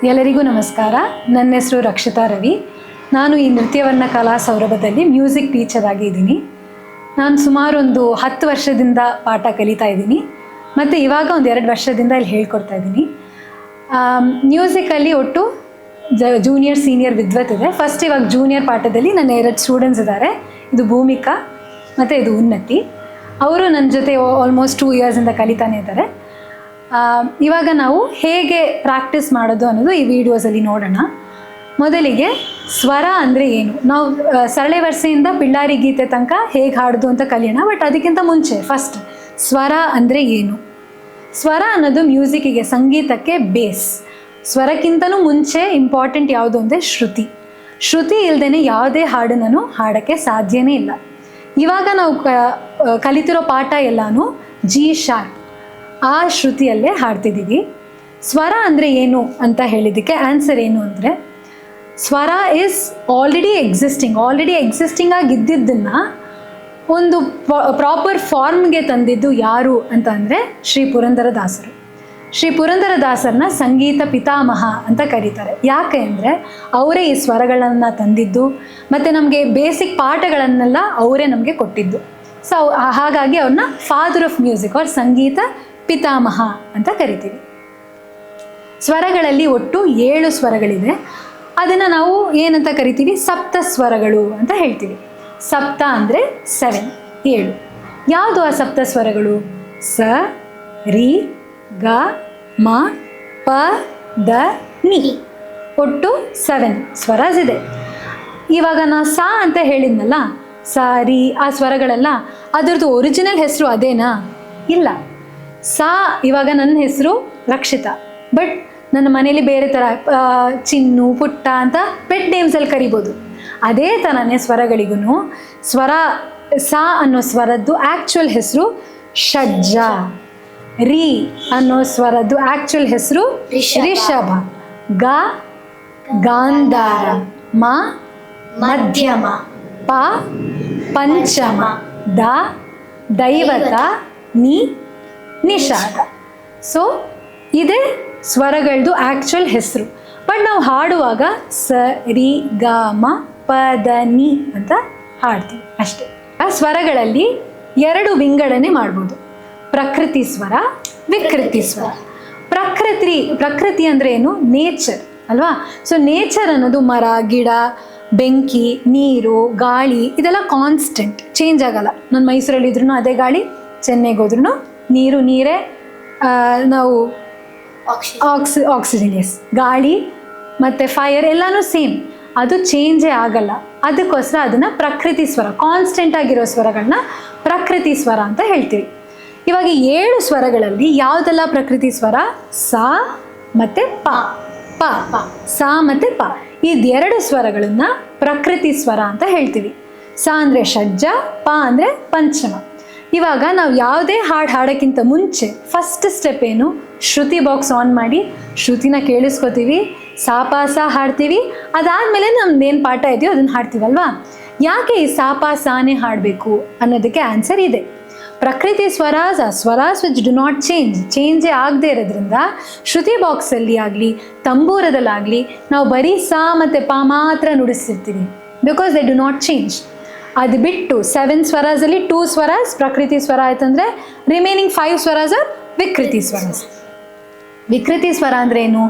ಎಲ್ಲರಿಗೂ ನಮಸ್ಕಾರ. ನನ್ನ ಹೆಸರು ರಕ್ಷಿತಾ ರವಿ. ನಾನು ಈ ನೃತ್ಯವರ್ಣ ಕಲಾ ಸೌರಭದಲ್ಲಿ ಮ್ಯೂಸಿಕ್ ಟೀಚರ್ ಆಗಿದ್ದೀನಿ. ನಾನು ಸುಮಾರು ಒಂದು 10 ವರ್ಷದಿಂದ ಪಾಠ ಕಲಿತಾ ಇದ್ದೀನಿ ಮತ್ತು ಇವಾಗ ಒಂದು 2 ವರ್ಷದಿಂದ ಇಲ್ಲಿ ಹೇಳ್ಕೊಡ್ತಾ ಇದ್ದೀನಿ. ಮ್ಯೂಸಿಕಲ್ಲಿ ಒಟ್ಟು ಜೂನಿಯರ್ ಸೀನಿಯರ್ ವಿದ್ವತ್ ಇದೆ. ಫಸ್ಟ್ ಇವಾಗ ಜೂನಿಯರ್ ಪಾಠದಲ್ಲಿ ನನ್ನ 2 ಸ್ಟೂಡೆಂಟ್ಸ್ ಇದ್ದಾರೆ. ಇದು ಭೂಮಿಕಾ ಮತ್ತು ಇದು ಉನ್ನತಿ. ಅವರು ನನ್ನ ಜೊತೆ ಆಲ್ಮೋಸ್ಟ್ 2 ಇಯರ್ಸಿಂದ ಕಲಿತಾನೆ ಇದ್ದಾರೆ. ಇವಾಗ ನಾವು ಹೇಗೆ ಪ್ರಾಕ್ಟೀಸ್ ಮಾಡೋದು ಅನ್ನೋದು ಈ ವಿಡಿಯೋಸಲ್ಲಿ ನೋಡೋಣ. ಮೊದಲಿಗೆ ಸ್ವರ ಅಂದರೆ ಏನು, ನಾವು ಸರಳೆ ವರ್ಷೆಯಿಂದ ಪಿಳ್ಳಾರಿ ಗೀತೆ ತನಕ ಹೇಗೆ ಹಾಡೋದು ಅಂತ ಕಲಿಯೋಣ. ಬಟ್ ಅದಕ್ಕಿಂತ ಮುಂಚೆ ಫಸ್ಟ್ ಸ್ವರ ಅಂದರೆ ಏನು. ಸ್ವರ ಅನ್ನೋದು ಮ್ಯೂಸಿಕ್ಕಿಗೆ, ಸಂಗೀತಕ್ಕೆ ಬೇಸ್. ಸ್ವರಕ್ಕಿಂತನೂ ಮುಂಚೆ ಇಂಪಾರ್ಟೆಂಟ್ ಯಾವುದು ಅಂದರೆ ಶ್ರುತಿ. ಶ್ರುತಿ ಇಲ್ಲದೇ ಯಾವುದೇ ಹಾಡನ್ನು ಹಾಡೋಕ್ಕೆ ಸಾಧ್ಯನೇ ಇಲ್ಲ. ಇವಾಗ ನಾವು ಕಲಿತಿರೋ ಪಾಠ ಎಲ್ಲನೂ ಜಿ ಶಾರ್ಪ್, ಆ ಶ್ರುತಿಯಲ್ಲೇ ಹಾಡ್ತಿದ್ದೀವಿ. ಸ್ವರ ಅಂದರೆ ಏನು ಅಂತ ಹೇಳಿದ್ದಕ್ಕೆ ಆನ್ಸರ್ ಏನು ಅಂದರೆ, ಸ್ವರ ಈಸ್ ಆಲ್ರೆಡಿ ಎಕ್ಸಿಸ್ಟಿಂಗ್ ಆಗಿದ್ದನ್ನು ಒಂದು ಪ್ರಾಪರ್ ಫಾರ್ಮ್ಗೆ ತಂದಿದ್ದು ಯಾರು ಅಂತ ಅಂದರೆ ಶ್ರೀ ಪುರಂದರದಾಸರು. ಶ್ರೀ ಪುರಂದರದಾಸರನ್ನ ಸಂಗೀತ ಪಿತಾಮಹ ಅಂತ ಕರೀತಾರೆ. ಯಾಕೆ ಅಂದರೆ ಅವರೇ ಈ ಸ್ವರಗಳನ್ನು ತಂದಿದ್ದು ಮತ್ತು ನಮಗೆ ಬೇಸಿಕ್ ಪಾಠಗಳನ್ನೆಲ್ಲ ಅವರೇ ನಮಗೆ ಕೊಟ್ಟಿದ್ದು. ಸೊ ಹಾಗಾಗಿ ಅವ್ರನ್ನ ಫಾದರ್ ಆಫ್ ಮ್ಯೂಸಿಕ್ ಅವ್ರ ಸಂಗೀತ ಪಿತಾಮಹ ಅಂತ ಕರಿತೀವಿ. ಸ್ವರಗಳಲ್ಲಿ ಒಟ್ಟು 7 ಸ್ವರಗಳಿದೆ. ಅದನ್ನು ನಾವು ಏನಂತ ಕರಿತೀವಿ, ಸಪ್ತ ಸ್ವರಗಳು ಅಂತ ಹೇಳ್ತೀವಿ. ಸಪ್ತ ಅಂದರೆ 7, 7. ಯಾವುದು ಆ ಸಪ್ತ ಸ್ವರಗಳು? ಸ, ರಿ, ಗ, ಮ, ಪ, ದ, ನಿ. ಒಟ್ಟು 7 ಸ್ವರಸ್ ಇದೆ. ಇವಾಗ ನಾ ಸ ಅಂತ ಹೇಳಿದ್ನಲ್ಲ, ಸ, ರಿ, ಆ ಸ್ವರಗಳೆಲ್ಲ ಅದರದ್ದು ಒರಿಜಿನಲ್ ಹೆಸರು ಅದೇನಾ? ಇಲ್ಲ. ಸಾ, ಇವಾಗ ನನ್ನ ಹೆಸರು ರಕ್ಷಿತಾ, ಬಟ್ ನನ್ನ ಮನೇಲಿ ಬೇರೆ ಥರ ಚಿನ್ನು, ಪುಟ್ಟ ಅಂತ ಪೆಟ್ ನೇಮ್ಸಲ್ಲಿ ಕರಿಬೋದು. ಅದೇ ಥರನೇ ಸ್ವರಗಳಿಗೂ ಸ್ವರ ಸಾ ಅನ್ನೋ ಸ್ವರದ್ದು ಆ್ಯಕ್ಚುಯಲ್ ಹೆಸರು ಷಡ್ಜ. ರಿ ಅನ್ನೋ ಸ್ವರದ್ದು ಆ್ಯಕ್ಚುಯಲ್ ಹೆಸರು ರಿಷಭ. ಗ ಗಾಂಧಾರ, ಮ ಮಧ್ಯಮ, ಪ ಪಂಚಮ, ದ ದೈವತ, ನಿ ನಿಷಾದ. ಸೊ ಇದೇ ಸ್ವರಗಳದ್ದು ಆ್ಯಕ್ಚುಯಲ್ ಹೆಸರು. ಬಟ್ ನಾವು ಹಾಡುವಾಗ ಸ, ರಿ, ಗ, ಮ, ಪ, ದ, ನಿ ಅಂತ ಹಾಡ್ತೀವಿ ಅಷ್ಟೇ. ಆ ಸ್ವರಗಳಲ್ಲಿ 2 ವಿಂಗಡಣೆ ಮಾಡ್ಬೋದು, ಪ್ರಕೃತಿ ಸ್ವರ, ವಿಕೃತಿ ಸ್ವರ. ಪ್ರಕೃತಿ ಅಂದರೆ ಏನು? ನೇಚರ್ ಅಲ್ವಾ. ಸೊ ನೇಚರ್ ಅನ್ನೋದು ಮರ, ಗಿಡ, ಬೆಂಕಿ, ನೀರು, ಗಾಳಿ, ಇದೆಲ್ಲ ಕಾನ್ಸ್ಟೆಂಟ್, ಚೇಂಜ್ ಆಗಲ್ಲ. ನಾನು ಮೈಸೂರಲ್ಲಿದ್ರೂ ಅದೇ ಗಾಳಿ, ಚೆನ್ನೈಗೆ ಹೋದ್ರೂ ನೀರೇ. ನಾವು ಆಕ್ಸಿಜನ್, ಎಸ್, ಗಾಳಿ ಮತ್ತು ಫೈರ್ ಎಲ್ಲನೂ ಸೇಮ್, ಅದು ಚೇಂಜೇ ಆಗಲ್ಲ. ಅದಕ್ಕೋಸ್ಕರ ಅದನ್ನು ಪ್ರಕೃತಿ ಸ್ವರ, ಕಾನ್ಸ್ಟೆಂಟ್ ಆಗಿರೋ ಸ್ವರಗಳನ್ನ ಪ್ರಕೃತಿ ಸ್ವರ ಅಂತ ಹೇಳ್ತೀವಿ. ಇವಾಗ 7 ಸ್ವರಗಳಲ್ಲಿ ಯಾವುದೆಲ್ಲ ಪ್ರಕೃತಿ ಸ್ವರ? ಸಾ ಮತ್ತು ಪ. ಸಾ ಮತ್ತು ಪ, ಇದು 2 ಸ್ವರಗಳನ್ನು ಪ್ರಕೃತಿ ಸ್ವರ ಅಂತ ಹೇಳ್ತೀವಿ. ಸಾ ಅಂದರೆ ಷಡ್ಜ, ಪ ಅಂದರೆ ಪಂಚಮ. ಇವಾಗ ನಾವು ಯಾವುದೇ ಹಾಡೋಕ್ಕಿಂತ ಮುಂಚೆ ಫಸ್ಟ್ ಸ್ಟೆಪ್ ಏನು? ಶ್ರುತಿ ಬಾಕ್ಸ್ ಆನ್ ಮಾಡಿ ಶ್ರುತಿನ ಕೇಳಿಸ್ಕೊತೀವಿ, ಸಾಪ ಸಾ ಹಾಡ್ತೀವಿ. ಅದಾದಮೇಲೆ ನಮ್ದೇನು ಪಾಠ ಇದೆಯೋ ಅದನ್ನು ಹಾಡ್ತೀವಲ್ವಾ. ಯಾಕೆ ಈ ಸಾಪ ಸಾನೇ ಹಾಡಬೇಕು ಅನ್ನೋದಕ್ಕೆ ಆನ್ಸರ್ ಇದೆ. ಪ್ರಕೃತಿ ಸ್ವರಾಸ್ ವಿಚ್ ಡು ನಾಟ್ ಚೇಂಜೇ ಆಗದೆ ಇರೋದ್ರಿಂದ ಶ್ರುತಿ ಬಾಕ್ಸಲ್ಲಿ ಆಗಲಿ ತಂಬೂರದಲ್ಲಾಗಲಿ ನಾವು ಬರೀ ಸಾ ಮತ್ತು ಪ ಮಾತ್ರ ನುಡಿಸ್ತಿರ್ತೀವಿ, because they do not change. ಅದು ಬಿಟ್ಟು 7 ಸ್ವರಾಸಲ್ಲಿ 2 ಸ್ವರಾಸ್ ಪ್ರಕೃತಿ ಸ್ವರ ಆಯ್ತಂದರೆ ರಿಮೈನಿಂಗ್ 5 ಸ್ವರಾಸ್ ಆರ್ ವಿಕೃತಿ ಸ್ವರಾಸ್. ವಿಕೃತಿ ಸ್ವರ ಅಂದರೆ ಏನು?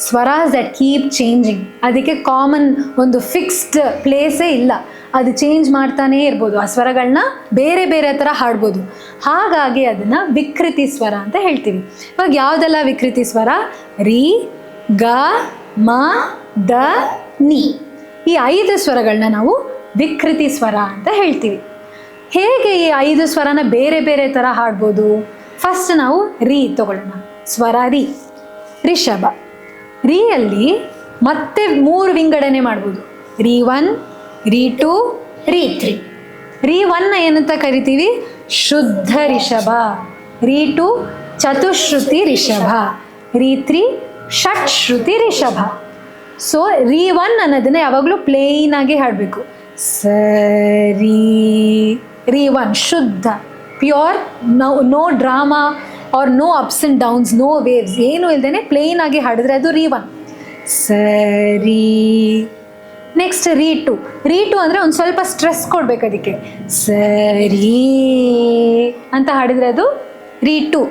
ಸ್ವರಾಸ್ ದಟ್ ಕೀಪ್ ಚೇಂಜಿಂಗ್. ಅದಕ್ಕೆ ಕಾಮನ್ ಒಂದು ಫಿಕ್ಸ್ಡ್ ಪ್ಲೇಸೇ ಇಲ್ಲ, ಅದು ಚೇಂಜ್ ಮಾಡ್ತಾನೇ ಇರ್ಬೋದು. ಆ ಸ್ವರಗಳನ್ನ ಬೇರೆ ಬೇರೆ ಥರ ಹಾಡ್ಬೋದು. ಹಾಗಾಗಿ ಅದನ್ನು ವಿಕೃತಿ ಸ್ವರ ಅಂತ ಹೇಳ್ತೀವಿ. ಇವಾಗ ಯಾವುದೆಲ್ಲ ವಿಕೃತಿ ಸ್ವರ? ರಿ, ಗ, ಮ, ದ, ನಿ. ಈ 5 ಸ್ವರಗಳನ್ನ ನಾವು ವಿಕೃತಿ ಸ್ವರ ಅಂತ ಹೇಳ್ತೀವಿ. ಹೇಗೆ ಈ 5 ಸ್ವರನ ಬೇರೆ ಬೇರೆ ಥರ ಹಾಡ್ಬೋದು? ಫಸ್ಟ್ ನಾವು ರಿ ತಗೊಳ್ಳೋಣ. ಸ್ವರ ರಿ, ರಿಷಭ. ರಿಯಲ್ಲಿ ಮತ್ತೆ 3 ವಿಂಗಡಣೆ ಮಾಡ್ಬೋದು. ರಿ 1, ರಿ 2, ರಿ 3. ರಿ 1ನ ಏನಂತ ಕರಿತೀವಿ? ಶುದ್ಧ ರಿಷಭ. ರಿ 2 ಚತುಶ್ರುತಿ ರಿಷಭ. ರಿ 3 ಷಟ್ಶ್ರುತಿ ರಿಷಭ. ಸೊ ರಿ 1 ಅನ್ನೋದನ್ನ ಯಾವಾಗಲೂ ಪ್ಲೇನ್ ಆಗಿ ಹಾಡಬೇಕು. ಸರಿ, ರಿ 1 ಶುದ್ಧ, pure, no drama or no ups and downs, no waves, ಏನೂ ಇಲ್ಲದೇ ಪ್ಲೇನ್ ಆಗಿ ಹಾಡಿದ್ರೆ ಅದು ರಿ 1. ಸರಿ. ನೆಕ್ಸ್ಟ್ ರೀಟು. ರೀಟು ಅಂದರೆ ಒಂದು ಸ್ವಲ್ಪ ಸ್ಟ್ರೆಸ್ ಕೊಡ್ಬೇಕು ಅದಕ್ಕೆ. ಸರಿ ಅಂತ ಹಾಡಿದರೆ ಅದು ರೀಟು.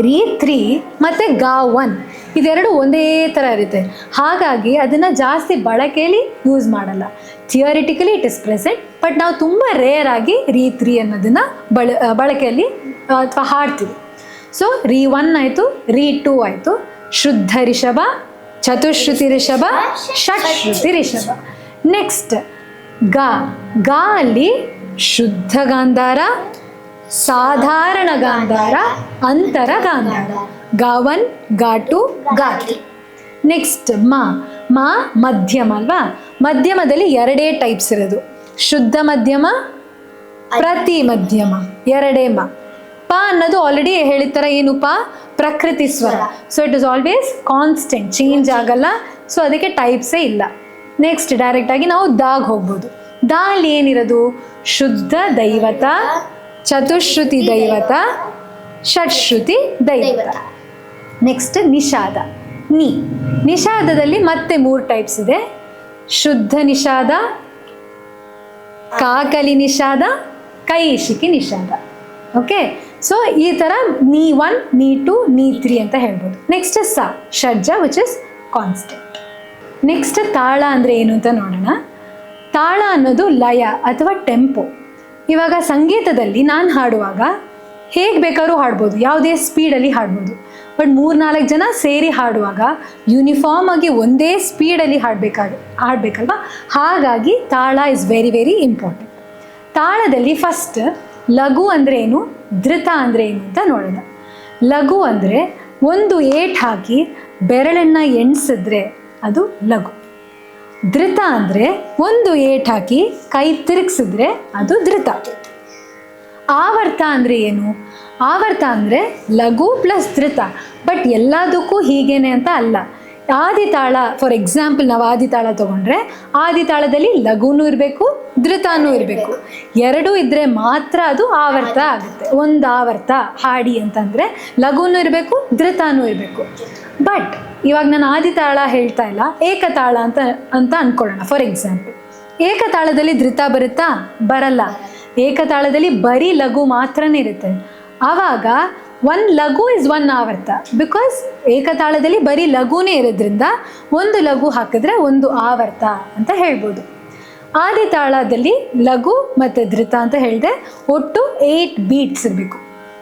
ರೀ3 ಮತ್ತು ಗ1 ಇದೆರಡು ಒಂದೇ ಥರ ಇರುತ್ತೆ. ಹಾಗಾಗಿ ಅದನ್ನು ಜಾಸ್ತಿ ಬಳಕೆಯಲ್ಲಿ ಯೂಸ್ ಮಾಡಲ್ಲ. Theoretically it is present, but ನಾವು ತುಂಬ ರೇರ್ ಆಗಿ ರೀ3 ಅನ್ನೋದನ್ನು ಬಳಕೆಯಲ್ಲಿ ಅಥವಾ ಹಾಡ್ತೀವಿ. ಸೊ ರೀ1 ಆಯಿತು, ರೀ2 ಆಯಿತು. ಶುದ್ಧ ರಿಷಭ, ಚತುಶ್ರುತಿ ರಿಷಭ, ಷಟ್ಶ್ರುತಿ ರಿಷಭ. ನೆಕ್ಸ್ಟ್ ಗ ಅಲ್ಲಿ ಶುದ್ಧ ಗಾಂಧಾರ, ಸಾಧಾರಣ ಗಾಂಧಾರ, ಅಂತರ ಗಾಂಧಾರ. ಗ1, ಗ2, ಗ3. ನೆಕ್ಸ್ಟ್ ಮಾ ಮಧ್ಯಮ ಅಲ್ವಾ. ಮಧ್ಯಮದಲ್ಲಿ ಎರಡೇ ಟೈಪ್ಸ್ ಇರೋದು, ಶುದ್ಧ ಮಧ್ಯಮ, ಪ್ರತಿ ಮಧ್ಯಮ, ಎರಡೇ ಪ ಅನ್ನೋದು ಆಲ್ರೆಡಿ ಹೇಳಿದ ಥರ ಏನು ಪ್ರಕೃತಿ ಸ್ವರ. So it is always constant, change ಆಗಲ್ಲ. ಸೊ ಅದಕ್ಕೆ ಟೈಪ್ಸೇ ಇಲ್ಲ. ನೆಕ್ಸ್ಟ್ ಡೈರೆಕ್ಟಾಗಿ ನಾವು ದಾಗ್ ಹೋಗ್ಬೋದು. ದಾ ಅಲ್ಲಿ ಏನಿರೋದು, ಶುದ್ಧ ದೈವತ, ಚತುಶ್ರುತಿ ದೈವತ, ಷಟ್ಶ್ರುತಿ ದೈವತ. ನೆಕ್ಸ್ಟ್ ನಿಷಾದ. ನಿಷಾದದಲ್ಲಿ ಮತ್ತೆ 3 ಟೈಪ್ಸ್ ಇದೆ, ಶುದ್ಧ ನಿಷಾದ, ಕಾಕಲಿ ನಿಷಾದ, ಕೈಶಿಕಿ ನಿಷಾದ. ಓಕೆ, ಸೊ ಈ ಥರ ನೀ1, ನೀ2, ನೀ3 ಅಂತ ಹೇಳ್ಬೋದು. ನೆಕ್ಸ್ಟ್ ಷಡ್ಜ ವಿಚ್ ಇಸ್ ಕಾನ್ಸ್ಟೆಂಟ್. ನೆಕ್ಸ್ಟ್ ತಾಳ ಅಂದರೆ ಏನು ಅಂತ ನೋಡೋಣ. ತಾಳ ಅನ್ನೋದು ಲಯ ಅಥವಾ ಟೆಂಪೋ. ಇವಾಗ ಸಂಗೀತದಲ್ಲಿ ನಾನು ಹಾಡುವಾಗ ಹೇಗೆ ಬೇಕಾದ್ರೂ ಹಾಡ್ಬೋದು, ಯಾವುದೇ ಸ್ಪೀಡಲ್ಲಿ ಹಾಡ್ಬೋದು. ಬಟ್ 3-4 ಜನ ಸೇರಿ ಹಾಡುವಾಗ ಯೂನಿಫಾರ್ಮ್ ಆಗಿ ಒಂದೇ ಸ್ಪೀಡಲ್ಲಿ ಹಾಡಬೇಕಲ್ವಾ. ಹಾಗಾಗಿ ತಾಳ ಇಸ್ ವೆರಿ ವೆರಿ ಇಂಪಾರ್ಟೆಂಟ್. ತಾಳದಲ್ಲಿ ಫಸ್ಟ್ ಲಘು ಅಂದರೆ ಏನು, ಧೃತ ಅಂದರೆ ಏನು ಅಂತ ನೋಡೋಣ. ಲಘು ಅಂದರೆ ಒಂದು ಏಟ್ ಹಾಕಿ ಬೆರಳನ್ನು ಎಣಿಸಿದ್ರೆ ಅದು ಲಘು. ಧೃತ ಅಂದರೆ ಒಂದು ಏಟ್ ಹಾಕಿ ಕೈ ತಿರುಗಿಸಿದ್ರೆ ಅದು ಧೃತ. ಆವರ್ತ ಅಂದರೆ ಏನು, ಆವರ್ತ ಅಂದರೆ ಲಘು ಪ್ಲಸ್ ಧೃತ. ಬಟ್ ಎಲ್ಲದಕ್ಕೂ ಹೀಗೇನೆ ಅಂತ ಅಲ್ಲ. ಆದಿತಾಳ ಫಾರ್ ಎಕ್ಸಾಂಪಲ್, ನಾವು ಆದಿತಾಳ ತೊಗೊಂಡ್ರೆ ಆದಿತಾಳದಲ್ಲಿ ಲಘುನೂ ಇರಬೇಕು, ಧೃತನೂ ಇರಬೇಕು. ಎರಡೂ ಇದ್ದರೆ ಮಾತ್ರ ಅದು ಆವರ್ತ ಆಗುತ್ತೆ. ಒಂದು ಆವರ್ತ ಹಾಡಿ ಅಂತಂದರೆ ಲಘುನೂ ಇರಬೇಕು, ಧೃತನೂ ಇರಬೇಕು. ಬಟ್ ಇವಾಗ ನಾನು ಆದಿತಾಳ ಹೇಳ್ತಾ ಇಲ್ಲ, ಏಕತಾಳ ಅಂತ ಅಂದ್ಕೊಳ್ಳೋಣ. ಫಾರ್ ಎಕ್ಸಾಂಪಲ್, ಏಕತಾಳದಲ್ಲಿ ಧೃತ ಬರುತ್ತಾ, ಬರಲ್ಲ. ಏಕತಾಳದಲ್ಲಿ ಬರೀ ಲಘು ಮಾತ್ರನೇ ಇರುತ್ತೆ. ಆವಾಗ ಒನ್ ಲಘು ಇಸ್ ಒನ್ ಆವರ್ತ. ಬಿಕಾಸ್ ಏಕತಾಳದಲ್ಲಿ ಬರೀ ಲಘುನೇ ಇರೋದ್ರಿಂದ ಒಂದು ಲಘು ಹಾಕಿದ್ರೆ ಒಂದು ಆವರ್ತ ಅಂತ ಹೇಳ್ಬೋದು. ಆದಿತಾಳದಲ್ಲಿ ಲಘು ಮತ್ತು ಧೃತ ಅಂತ ಹೇಳಿದೆ, ಒಟ್ಟು 8 ಬೀಟ್ಸ್ ಇರಬೇಕು.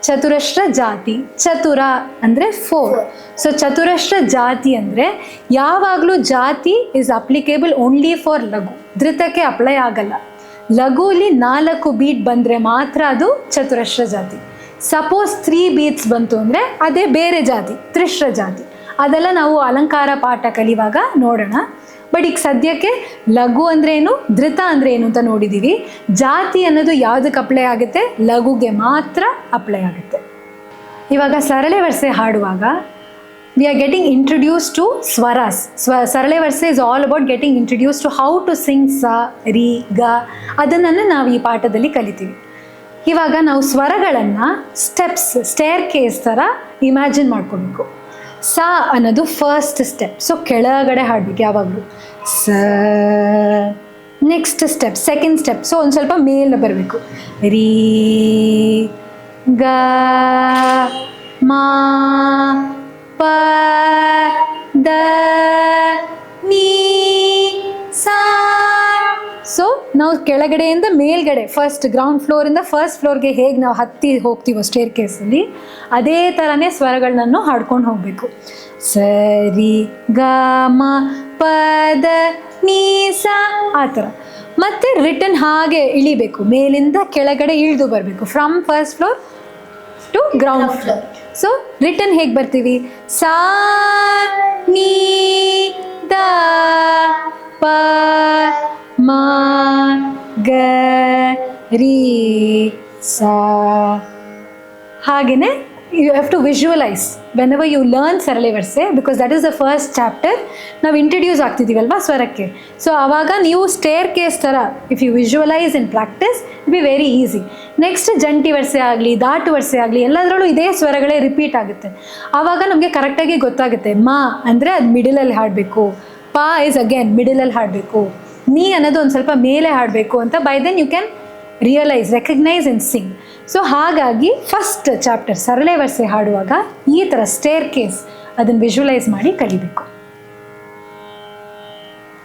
ಚತುರಶ್ರ ಜಾತಿ, ಚತುರ ಅಂದರೆ 4. ಸೊ ಚತುರಶ್ರ ಜಾತಿ ಅಂದರೆ ಯಾವಾಗಲೂ ಜಾತಿ ಇಸ್ ಅಪ್ಲಿಕೇಬಲ್ ಓನ್ಲಿ ಫಾರ್ ಲಘು, ಧೃತಕ್ಕೆ ಅಪ್ಲೈ ಆಗಲ್ಲ. ಲಘುಲಿ 4 ಬೀಟ್ ಬಂದರೆ ಮಾತ್ರ ಅದು ಚತುರಶ್ರ ಜಾತಿ. ಸಪೋಸ್ 3 ಬೀಟ್ಸ್ ಬಂತು ಅಂದರೆ ಅದೇ ಬೇರೆ ಜಾತಿ, ತ್ರಿಶ್ರ ಜಾತಿ. ಅದೆಲ್ಲ ನಾವು ಅಲಂಕಾರ ಪಾಠ ಕಲಿಯುವಾಗ ನೋಡೋಣ. ಬಟ್ ಈಗ ಸದ್ಯಕ್ಕೆ ಲಘು ಅಂದರೆ ಏನು, ಧೃತ ಅಂದರೆ ಏನು ಅಂತ ನೋಡಿದ್ದೀವಿ. ಜಾತಿ ಅನ್ನೋದು ಯಾವುದಕ್ಕೆ ಅಪ್ಲೈ ಆಗುತ್ತೆ, ಲಘುಗೆ ಮಾತ್ರ ಅಪ್ಲೈ ಆಗುತ್ತೆ. ಇವಾಗ ಸರಳೆ ವರ್ಸೆ ಹಾಡುವಾಗ we are getting introduce to ಸ್ವರಾಸ್. ಸರಳೆ ವರ್ಸೆ is all about getting introduce to how to sing ಸ, ರಿ, ಗ. ಅದನ್ನು ನಾವು ಈ ಪಾಠದಲ್ಲಿ ಕಲಿತೀವಿ. ಇವಾಗ ನಾವು ಸ್ವರಗಳನ್ನು ಸ್ಟೆಪ್ಸ್, ಸ್ಟೇರ್ ಕೇಸ್ ಥರ ಇಮ್ಯಾಜಿನ್ ಮಾಡ್ಕೊಬೇಕು. ಸ ಅನ್ನೋದು ಫಸ್ಟ್ ಸ್ಟೆಪ್. ಸೊ ಕೆಳಗಡೆ ಹಾಡಬೇಕು ಯಾವಾಗಲೂ. ಸ. Next step, second step. So ಒಂದು ಸ್ವಲ್ಪ ಮೇಲೆ ಬರಬೇಕು. ರೀ, ಗ, ಮಾ, ಪ, ದ, ನೀ, ಸಾ. ಸೊ ನಾವು ಕೆಳಗಡೆಯಿಂದ ಮೇಲ್ಗಡೆ ಫಸ್ಟ್ ಗ್ರೌಂಡ್ ಫ್ಲೋರಿಂದ ಫಸ್ಟ್ ಫ್ಲೋರ್ಗೆ ಹೇಗೆ ನಾವು ಹತ್ತಿ ಹೋಗ್ತೀವೋ ಸ್ಟೇರ್ ಕೇಸಲ್ಲಿ, ಅದೇ ಥರನೇ ಸ್ವರಗಳನ್ನು ಹಾಡ್ಕೊಂಡು ಹೋಗಬೇಕು. ಸರಿ, ಗ, ಮ, ಪ, ದ, ನೀ, ಸಾ, ಆ ಥರ. ಮತ್ತು ರಿಟರ್ನ್ ಹಾಗೆ ಇಳಿಬೇಕು, ಮೇಲಿಂದ ಕೆಳಗಡೆ ಇಳಿದು ಬರಬೇಕು. From first floor to ground floor. So return ಹೇಗೆ ಬರ್ತೀವಿ, ಸಾ, ನೀ, ದ, ಪ, ಮ, ಗ, ರೀ, ಸಾ. ಹಾಗೆಯೇ you have to visualise whenever you learn ಸರಳೆ ವರ್ಸೆ, because that is the first chapter, ನಾವು ಇಂಟ್ರಡ್ಯೂಸ್ ಆಗ್ತಿದ್ದೀವಲ್ವಾ ಸ್ವರಕ್ಕೆ. ಸೊ ಆವಾಗ ನೀವು ಸ್ಟೇರ್ ಕೇಸ್ ಥರ if you visualise in practice it be very easy. Next ಜಂಟಿ ವರ್ಸೆ ಆಗಲಿ ದಾಟು ವರ್ಸೆ ಆಗಲಿ ಎಲ್ಲದರಲ್ಲೂ ಇದೇ ಸ್ವರಗಳೇ ರಿಪೀಟ್ ಆಗುತ್ತೆ. ಆವಾಗ ನಮಗೆ ಕರೆಕ್ಟಾಗಿ ಗೊತ್ತಾಗುತ್ತೆ. ಮಾ ಅಂದರೆ ಅದು ಮಿಡಲಲ್ಲಿ ಹಾಡಬೇಕು, ಪಾ ಇಸ್ ಅಗೇನ್ ಮಿಡಲಲ್ಲಿ ಹಾಡಬೇಕು, ನೀ ಅನ್ನೋದು ಒಂದು ಸ್ವಲ್ಪ ಮೇಲೆ ಹಾಡಬೇಕು ಅಂತ. By then you can realise, recognise and sing. So ಹಾಗಾಗಿ ಫಸ್ಟ್ ಚಾಪ್ಟರ್ ಸರಳೆ ವರ್ಸೆ ಹಾಡುವಾಗ ಈ ಥರ ಸ್ಟೇರ್ ಕೇಸ್ ಅದನ್ನು ವಿಜುವಲೈಸ್ ಮಾಡಿ ಕಲಿಬೇಕು.